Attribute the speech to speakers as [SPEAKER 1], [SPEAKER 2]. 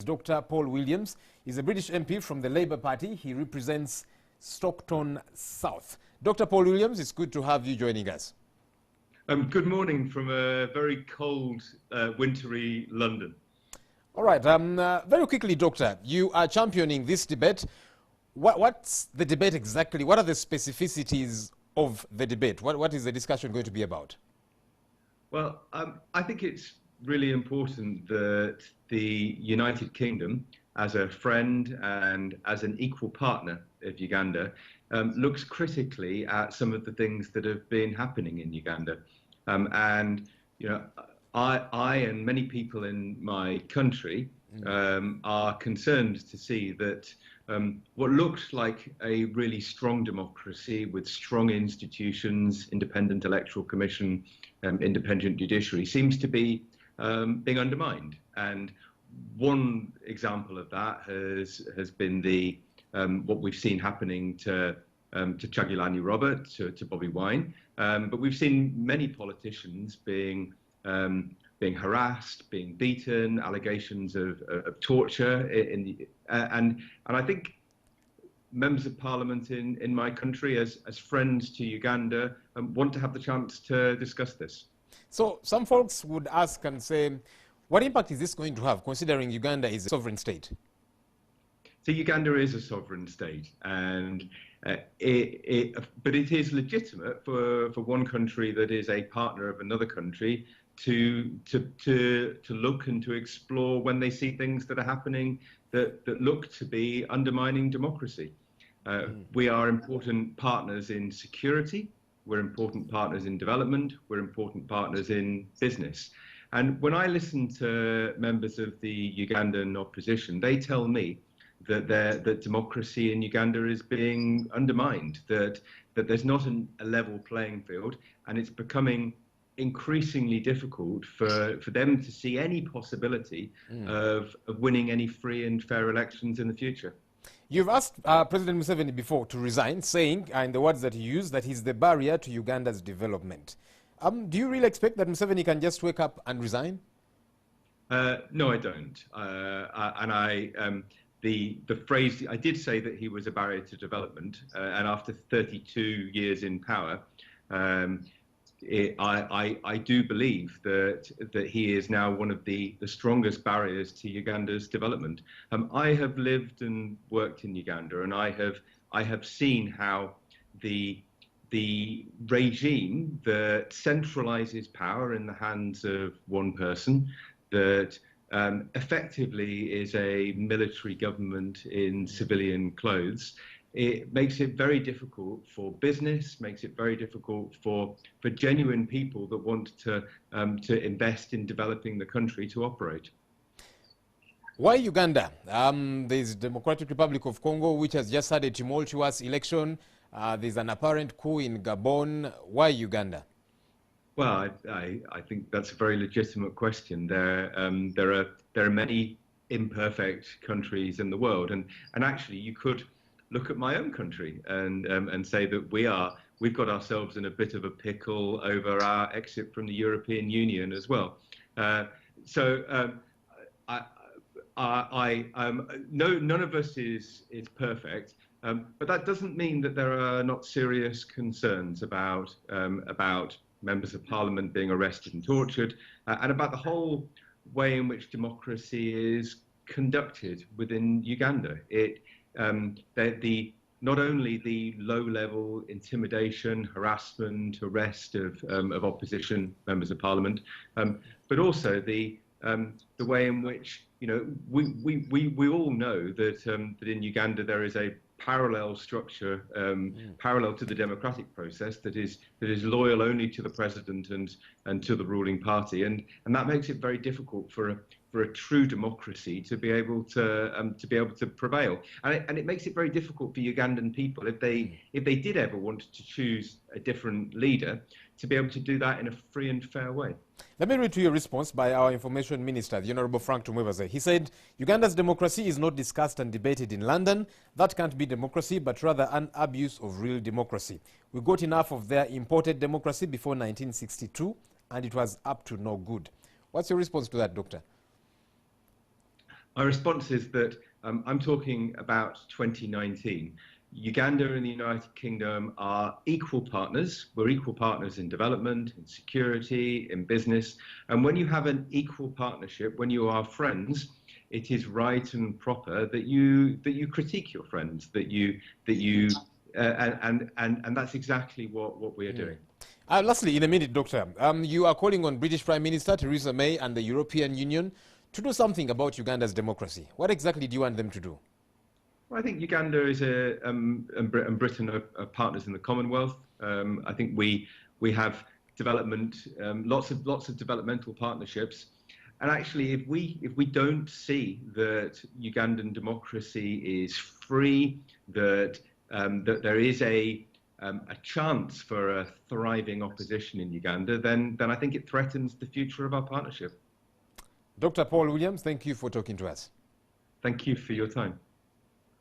[SPEAKER 1] Dr. Paul Williams is a British MP from the Labour Party. He represents Stockton South. Dr. Paul Williams, it's good to have you joining us.
[SPEAKER 2] Good morning from a very cold, wintry London.
[SPEAKER 1] All right, very quickly, Doctor, you are championing this debate. What's the debate exactly? What are the specificities of the debate? What is the discussion going to be about?
[SPEAKER 2] Well, I think it's really important that the United Kingdom, as a friend and as an equal partner of Uganda, looks critically at some of the things that have been happening in Uganda. And, you know, I and many people in my country are concerned to see that what looks like a really strong democracy with strong institutions, independent electoral commission, independent judiciary, seems to be being undermined. And one example of that has been the what we've seen happening to Kyagulanyi Robert, to Bobi Wine, but we've seen many politicians being harassed, being beaten, allegations of torture, and I think members of parliament in my country, as friends to Uganda, want to have the chance to discuss this.
[SPEAKER 1] So some folks would ask and say, what impact is this going to have, considering Uganda is a sovereign state?
[SPEAKER 2] So Uganda is a sovereign state, and but it is legitimate for one country that is a partner of another country to look and to explore when they see things that are happening that look to be undermining democracy. We are important partners in security. We're important partners in development. We're important partners in business. And when I listen to members of the Ugandan opposition, they tell me that democracy in Uganda is being undermined, that there's not a level playing field, and it's becoming increasingly difficult for them to see any possibility of winning any free and fair elections in the future.
[SPEAKER 1] You've asked President Museveni before to resign, saying, in the words that he used, that he's the barrier to Uganda's development. Do you really expect that Museveni can just wake up and resign?
[SPEAKER 2] No, I don't. The phrase, I did say that he was a barrier to development, and after 32 years in power, I do believe that he is now one of the strongest barriers to Uganda's development. I have lived and worked in Uganda, and I have seen how the regime that centralizes power in the hands of one person, that effectively is a military government in civilian clothes, it makes it very difficult for business, makes it very difficult for genuine people that want to invest in developing the country to operate.
[SPEAKER 1] Why Uganda? There's Democratic Republic of Congo, which has just had a tumultuous election. There's an apparent coup in Gabon. Why Uganda?
[SPEAKER 2] Well, I think that's a very legitimate question. There are many imperfect countries in the world, and actually you could look at my own country and say that we've got ourselves in a bit of a pickle over our exit from the European Union as well. None of us is perfect, but that doesn't mean that there are not serious concerns about members of parliament being arrested and tortured, and about the whole way in which democracy is conducted within Uganda. Not only the low-level intimidation, harassment, arrest of opposition members of parliament, but also the way in which, you know, we all know that in Uganda there is a parallel structure, parallel to the democratic process, that is loyal only to the president and to the ruling party, and that makes it very difficult for a true democracy to be able to prevail, and it makes it very difficult for Ugandan people, if they did ever want to choose a different leader, to be able to do that in a free and fair way.
[SPEAKER 1] Let me read to you a response by our Information Minister, the Honourable Frank Tumwebaze. He said, Uganda's democracy is not discussed and debated in London. That can't be democracy, but rather an abuse of real democracy. We got enough of their imported democracy before 1962, and it was up to no good. What's your response to that, Doctor?
[SPEAKER 2] My response is that I'm talking about 2019. Uganda and the United Kingdom are equal partners. We're equal partners in development, in security, in business. And when you have an equal partnership, when you are friends, it is right and proper that you critique your friends, and that's exactly what we are doing.
[SPEAKER 1] Lastly, in a minute, Doctor, you are calling on British Prime Minister Theresa May and the European Union to do something about Uganda's democracy. What exactly do you want them to do?
[SPEAKER 2] Well, I think Uganda is and Britain are partners in the Commonwealth. I think we have development, lots of developmental partnerships. And actually, if we don't see that Ugandan democracy is free, that there is a chance for a thriving opposition in Uganda, then I think it threatens the future of our partnership.
[SPEAKER 1] Dr. Paul Williams, thank you for talking to us.
[SPEAKER 2] Thank you for your time.